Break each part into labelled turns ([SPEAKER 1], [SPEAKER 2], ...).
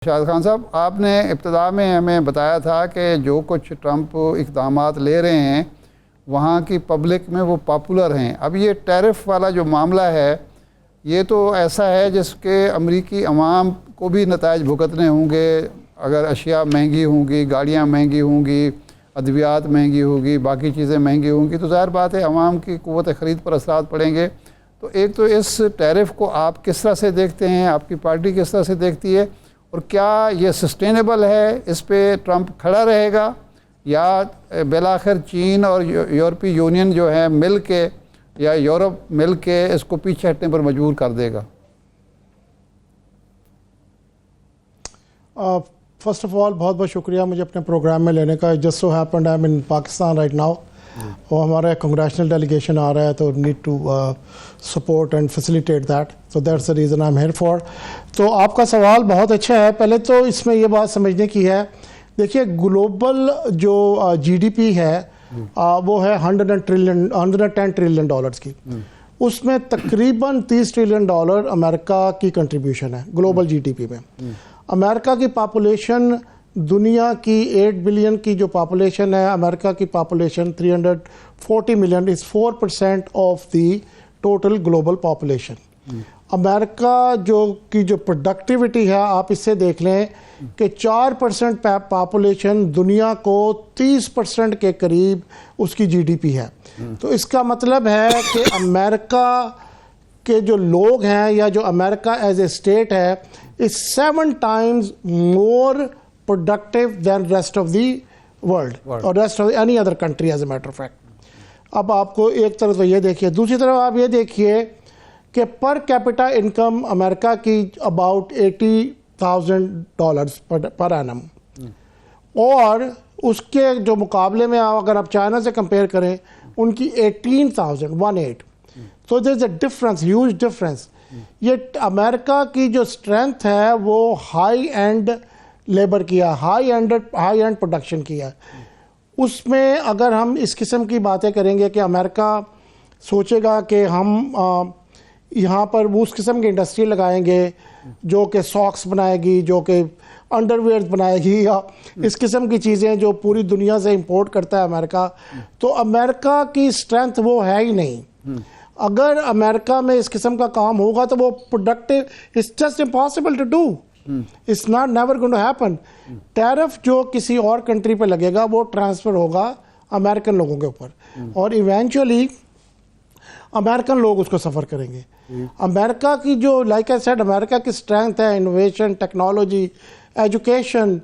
[SPEAKER 1] शाहिद खान साहब, आपने इब्तिदा में हमें बताया था कि जो कुछ ट्रंप इक़दामात ले रहे हैं वहाँ की पब्लिक में वो पॉपुलर हैं। अब ये टैरिफ वाला जो मामला है ये तो ऐसा है जिसके अमरीकी अवाम को भी नताइज भुगतने होंगे। अगर अशिया महंगी होंगी, गाड़ियाँ महंगी होंगी, अद्वियात महंगी होगी, बाकी चीज़ें महंगी होंगी, तो ज़ाहिर बात है अवाम की क़ुव्वत ख़रीद पर असरात पड़ेंगे। तो एक तो इस टैरिफ को आप किस तरह से देखते हैं, आपकी पार्टी किस तरह से देखती है, और क्या ये सस्टेनेबल है, इस पे ट्रंप खड़ा रहेगा या बिलाखिर चीन और यूरोपीय यूनियन जो है मिल के या यूरोप मिल के इसको पीछे हटने पर मजबूर कर देगा?
[SPEAKER 2] फर्स्ट ऑफ ऑल बहुत बहुत शुक्रिया मुझे अपने प्रोग्राम में लेने का। Just so happened I am in Pakistan right now और हमारा कांग्रेशनल डेलीगेशन आ रहा है तो need to support and facilitate that, so that's the reason I am here for. तो आपका सवाल बहुत अच्छा है। पहले तो इसमें ये बात समझने की है, देखिए ग्लोबल जो जीडीपी है वो है 110 ट्रिलियन डॉलर्स की। उसमें तकरीबन 30 ट्रिलियन डॉलर अमेरिका की कंट्रीब्यूशन है ग्लोबल जीडीपी में। अमेरिका की पॉपुलेशन दुनिया की 8 बिलियन की जो पॉपुलेशन है, अमेरिका की population 340 million is 4% of the total global population. America जो प्रोडक्टिविटी है, आप इससे देख लें कि 4% पॉपुलेशन दुनिया को 30% के करीब उसकी जीडीपी है। तो इसका मतलब है कि अमेरिका के जो लोग हैं या जो अमेरिका एज ए स्टेट है is 7 times more productive than rest of the world or rest of any other country as a matter of fact। अब आपको एक तरफ तो ये देखिए, दूसरी तरफ आप ये देखिए कि पर कैपिटा इनकम अमेरिका की अबाउट $80,000 पर एनम, और उसके जो मुकाबले में अगर आप चाइना से कंपेयर करें उनकी 18,018। तो there is a difference, huge difference. ये अमेरिका की जो स्ट्रेंथ है वो हाई एंड लेबर किया, हाई एंड प्रोडक्शन किया। उसमें अगर हम इस किस्म की बातें करेंगे कि अमेरिका सोचेगा कि हम यहाँ पर उस किस्म की इंडस्ट्री लगाएंगे जो कि सॉक्स बनाएगी, जो कि अंडरवेयर बनाएगी, या इस किस्म की चीज़ें जो पूरी दुनिया से इंपोर्ट करता है अमेरिका, तो अमेरिका की स्ट्रेंथ वो है ही नहीं। अगर अमेरिका में इस किस्म का काम होगा तो वो productive, it's just impossible to do, it's not never going to happen. Tariff जो किसी और कंट्री पे लगेगा वो ट्रांसफर होगा अमेरिकन लोगों के ऊपर और इवेंचुअली अमेरिकन लोग उसको सफ़र करेंगे। अमेरिका की जो लाइक आई सेड अमेरिका की स्ट्रेंथ है इनोवेशन, टेक्नोलॉजी, एजुकेशन,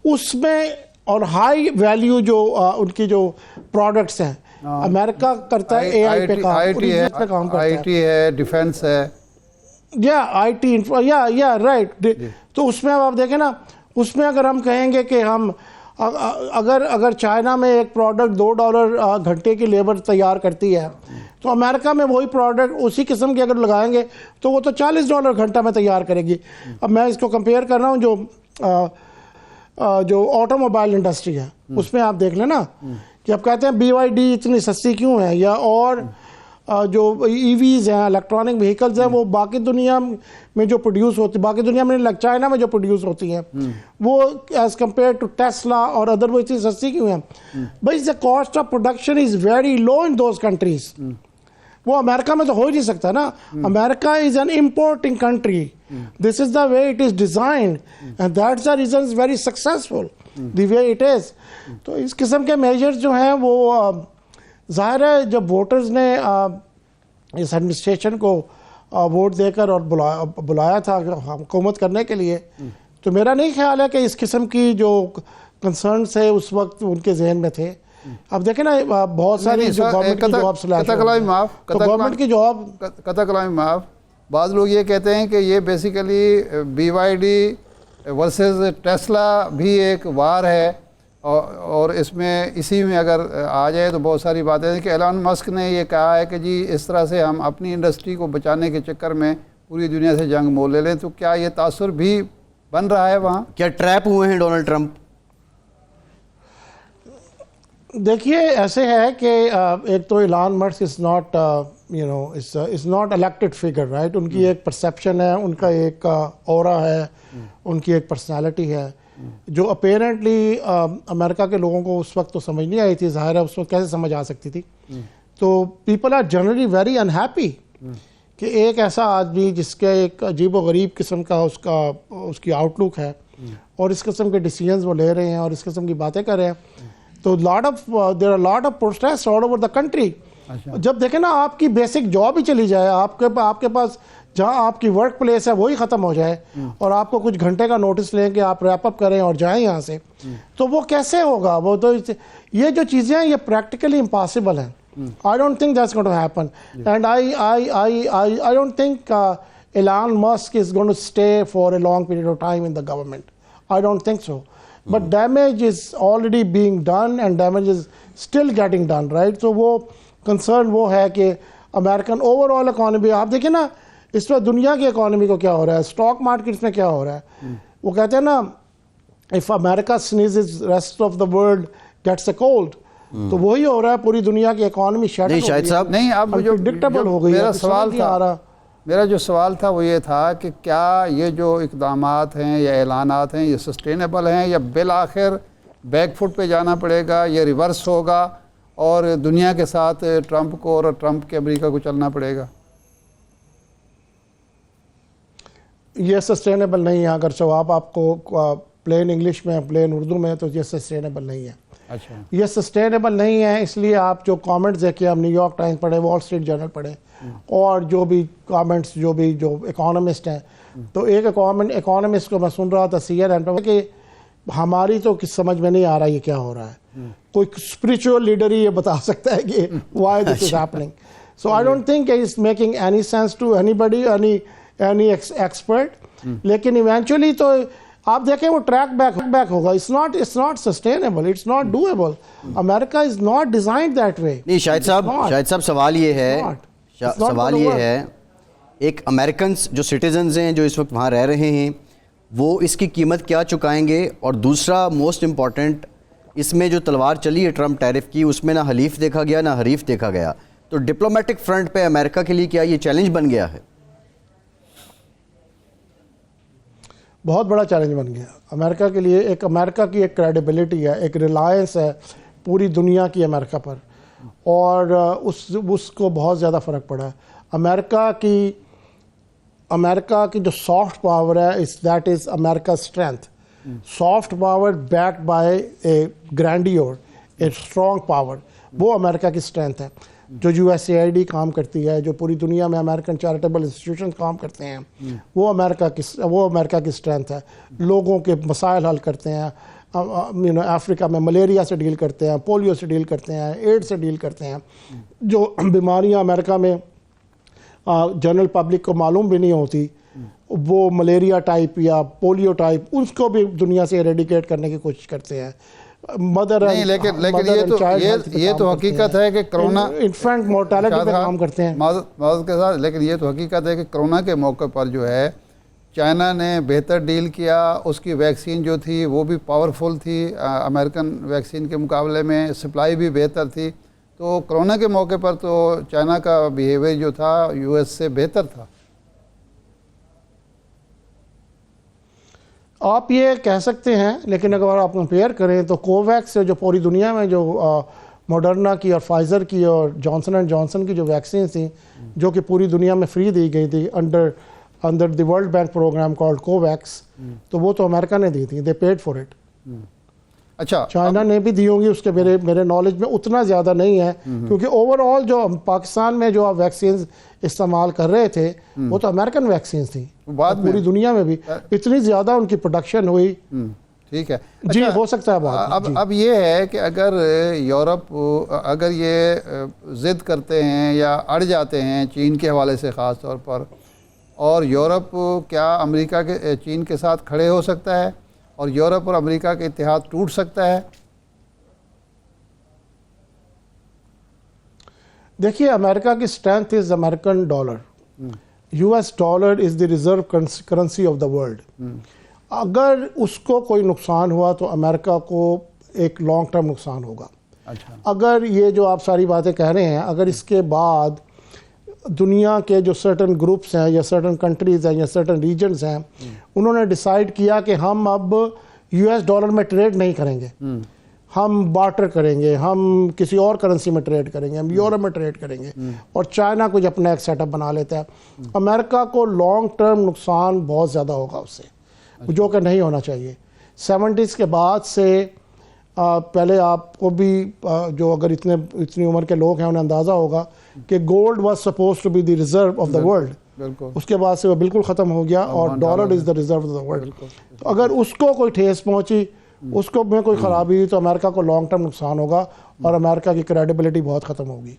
[SPEAKER 2] उसमें और हाई वैल्यू जो उनकी जो प्रोडक्ट्स हैं अमेरिका करता है। एआई पे काम करता है,
[SPEAKER 1] आईटी है, डिफेंस है,
[SPEAKER 2] या आईटी या राइट। तो उसमें अब आप देखें ना, उसमें अगर हम कहेंगे कि हम अगर चाइना में एक प्रोडक्ट $2 घंटे की लेबर तैयार करती है तो अमेरिका में वही प्रोडक्ट उसी किस्म के अगर लगाएंगे तो वो तो $40 घंटा में तैयार करेगी। अब मैं इसको कंपेयर कर रहा हूँ जो ऑटोमोबाइल इंडस्ट्री है उसमें आप देख लें ना कि आप कहते हैं BYD इतनी सस्ती क्यों है, या और जो EVs हैं, इलेक्ट्रॉनिक व्हीकल्स हैं, वो बाकी दुनिया में जो प्रोड्यूस होती, बाकी दुनिया में चाइना में जो प्रोड्यूस होती हैं वो एज कम्पेयर टू टेस्ला और अदर वो इतनी सस्ती क्यों हैं? भाई the cost of production is very low in those countries. वो अमेरिका में तो हो ही नहीं सकता ना। America is an importing country, this is the way it is designed and that's the reason is very successful the way it is. तो इस किस्म के मेजर्स जो हैं वो ज़ाहिर है जब वोटर्स ने इस एडमिनिस्ट्रेशन को वोट देकर और बुलाया था हुकूमत करने के लिए, तो मेरा नहीं ख्याल है कि इस किस्म की जो कंसर्न्स है उस वक्त उनके जहन में थे। अब देखें ना बहुत सारी जो गवर्नमेंट की जॉब्स गवर्नमेंट की जॉब
[SPEAKER 1] कतकलामी माफ, बाज़ लोग ये कहते हैं कि ये बेसिकली BYD वर्सेस टेस्ला भी एक वार है, और इसमें इसी में अगर आ जाए तो बहुत सारी बातें हैं कि एलन मस्क ने ये कहा है कि जी इस तरह से हम अपनी इंडस्ट्री को बचाने के चक्कर में पूरी दुनिया से जंग मोल ले लें। तो क्या ये तासुर भी बन रहा है वहाँ?
[SPEAKER 3] क्या ट्रैप हुए हैं डोनाल्ड ट्रंप?
[SPEAKER 2] देखिए ऐसे है कि एक तो Elon Musk is not you know is not elected figure, right? उनकी एक परसेप्शन है, उनका एक ऑरा है, उनकी एक पर्सनालिटी है जो अपेरेंटली अमेरिका के लोगों को उस वक्त तो समझ नहीं आई थी, ज़ाहिर है उस वक्त कैसे समझ आ सकती थी। तो people are generally very unhappy कि एक ऐसा आदमी जिसके एक अजीब व गरीब किस्म का उसकी आउटलुक है और इस किस्म के डिसीजंस वो ले रहे हैं और इस किस्म की बातें कर रहे हैं, तो there are lot of protest all over the country. जब देखें ना, आपकी बेसिक जॉब ही चली जाए, आपके पास जहाँ आपकी वर्क प्लेस है वही ख़त्म हो जाए और आपको कुछ घंटे का नोटिस लें कि आप रैप अप करें और जाएं यहाँ से, तो वो कैसे होगा? वो तो ये जो चीज़ें हैं ये प्रैक्टिकली इम्पॉसिबल हैं। I don't think that's going to happen, and I don't think Elon Musk is going to stay for a long period of time in the government. I don't think so. But damage is already being done, and damage is still getting done, right? So वो concern वो है कि American overall economy, आप देखिए ना इस वक्त दुनिया की इकोनॉमी को क्या हो रहा है, स्टॉक मार्केट्स में क्या हो रहा है। वो कहते हैं ना, if America sneezes, rest of the world gets a cold. तो वही हो रहा है, पूरी दुनिया की इकोनॉमी शट
[SPEAKER 3] नहीं शायद साहब,
[SPEAKER 1] नहीं, अब जो
[SPEAKER 2] प्रेडिक्टेबल हो गई है।
[SPEAKER 1] मेरा जो सवाल था वो ये था कि क्या ये जो इक़दामात हैं या ऐलानात हैं ये सस्टेनेबल हैं या बिल आखिर बैकफुट पे जाना पड़ेगा, ये रिवर्स होगा और दुनिया के साथ ट्रंप को और ट्रंप के अमेरिका को चलना पड़ेगा?
[SPEAKER 2] ये सस्टेनेबल नहीं है। अगर जवाब आपको प्लेन इंग्लिश में, प्लेन उर्दू में, तो ये सस्टेनेबल नहीं है।
[SPEAKER 1] अच्छा, ये
[SPEAKER 2] सस्टेनेबल नहीं है, इसलिए आप जो कमेंट्स देखिए, हम न्यूयॉर्क टाइम्स पढ़े, वॉल स्ट्रीट जर्नल पढ़े और जो भी कमेंट्स जो इकोनॉमिस्ट हैं, तो एक इकोनॉमिस्ट को मैं सुन रहा था CNN पे कि हमारी तो किस समझ में नहीं आ रहा ये क्या हो रहा है। कोई स्पिरिचुअल लीडर ही ये बता सकता है कि why this is happening. So I don't think it's making any sense to anybody, any expert. लेकिन इवेंचुअली तो आप देखें वो ट्रैक बैक होगा। It's not sustainable, it's not doable. America is not designed that way.
[SPEAKER 3] नहीं शायद साहब सवाल ये है एक अमेरिकन जो सिटीजन्स हैं जो इस वक्त वहाँ रह रहे हैं वो इसकी कीमत क्या चुकाएंगे, और दूसरा मोस्ट इम्पॉर्टेंट, इसमें जो तलवार चली है ट्रंप टैरिफ की, उसमें ना हलीफ देखा गया ना हरीफ देखा गया, तो डिप्लोमेटिक फ्रंट पे अमेरिका के लिए क्या ये चैलेंज बन गया है?
[SPEAKER 2] बहुत बड़ा चैलेंज बन गया अमेरिका के लिए। अमेरिका की एक क्रेडिबिलिटी है, एक रिलायंस है पूरी दुनिया की अमेरिका पर, और उसको बहुत ज़्यादा फ़र्क पड़ा है। अमेरिका की जो सॉफ्ट पावर है, that is America strength. Soft power backed by a grandeur, a strong power, वो अमेरिका की स्ट्रेंथ है। जो USAID काम करती है, जो पूरी दुनिया में अमेरिकन चैरिटेबल इंस्टीट्यूशन काम करते हैं, वो अमेरिका की स्ट्रेंथ है। लोगों के मसाइल हल करते हैं, अफ्रीका में मलेरिया से डील करते हैं, पोलियो से डील करते हैं, एड्स से डील करते हैं। जो बीमारियां अमेरिका में जनरल पब्लिक को मालूम भी नहीं होती, वो मलेरिया टाइप या पोलियो टाइप, उसको भी दुनिया से एरेडिकेट करने की कोशिश करते हैं।
[SPEAKER 1] नहीं, लेकिन ये तो हकीकत है कि कोरोना
[SPEAKER 2] इन्फेंट मोर्टेलिटी पे काम करते हैं
[SPEAKER 1] माज़ के साथ। लेकिन ये तो हकीकत है कि कोरोना के मौके पर जो है चाइना ने बेहतर डील किया, उसकी वैक्सीन जो थी वो भी पावरफुल थी, अमेरिकन वैक्सीन के मुकाबले में सप्लाई भी बेहतर थी। तो कोरोना के मौके पर तो चाइना का बिहेवियर जो था US से बेहतर था।
[SPEAKER 2] आप ये कह सकते हैं, लेकिन अगर आप कंपेयर करें तो कोवैक्स से जो पूरी दुनिया में जो मॉडर्ना की और फाइज़र की और जॉनसन एंड जॉनसन की जो वैक्सीन थी, जो कि पूरी दुनिया में फ्री दी गई थी under the world bank program called Covax, तो वो तो अमेरिका ने दी थी, दे पेड फॉर इट।
[SPEAKER 1] अच्छा,
[SPEAKER 2] चाइना ने भी दी होंगी, उसके मेरे नॉलेज में उतना ज़्यादा नहीं है, क्योंकि ओवरऑल जो पाकिस्तान में जो आप वैक्सीन इस्तेमाल कर रहे थे वो तो अमेरिकन वैक्सीन थी। पूरी दुनिया में भी इतनी ज़्यादा उनकी प्रोडक्शन हुई।
[SPEAKER 1] ठीक है
[SPEAKER 2] जी,
[SPEAKER 1] अच्छा,
[SPEAKER 2] हो सकता है बात।
[SPEAKER 1] अब ये है कि अगर यूरोप अगर ये ज़िद करते हैं या अड़ जाते हैं चीन के हवाले से ख़ास तौर पर, और यूरोप क्या अमेरिका के चीन के साथ खड़े हो सकता है और यूरोप और अमेरिका के इत्तेहाद टूट सकता है?
[SPEAKER 2] देखिए, अमेरिका की strength is American dollar. US dollar is the reserve currency of the world. अगर उसको कोई नुकसान हुआ तो अमेरिका को एक लॉन्ग टर्म नुकसान होगा।
[SPEAKER 1] अच्छा,
[SPEAKER 2] अगर ये जो आप सारी बातें कह रहे हैं, अगर इसके बाद दुनिया के जो सर्टन ग्रुप्स हैं या सर्टन कंट्रीज़ हैं या सर्टन रीजन्स हैं, उन्होंने डिसाइड किया कि हम अब US डॉलर में ट्रेड नहीं करेंगे, हम बार्टर करेंगे, हम किसी और करेंसी में ट्रेड करेंगे, हम यूरो में ट्रेड करेंगे, और चाइना कुछ अपना एक सेटअप बना लेता है। अमेरिका को लॉन्ग टर्म नुकसान बहुत ज़्यादा होगा उससे, जो कि नहीं होना चाहिए। 70s के बाद से पहले आपको भी जो अगर इतनी उम्र के लोग हैं उन्हें अंदाज़ा होगा कि gold was suppose to be the reserve of the world. उसके बाद से वो बिल्कुल ख़त्म हो गया और dollar is the reserve of the world. तो अगर उसको कोई ठेस पहुंची, उसको में कोई ख़राबी हुई, तो अमेरिका को लॉन्ग टर्म नुकसान होगा और अमेरिका की क्रेडिबिलिटी बहुत ख़त्म होगी।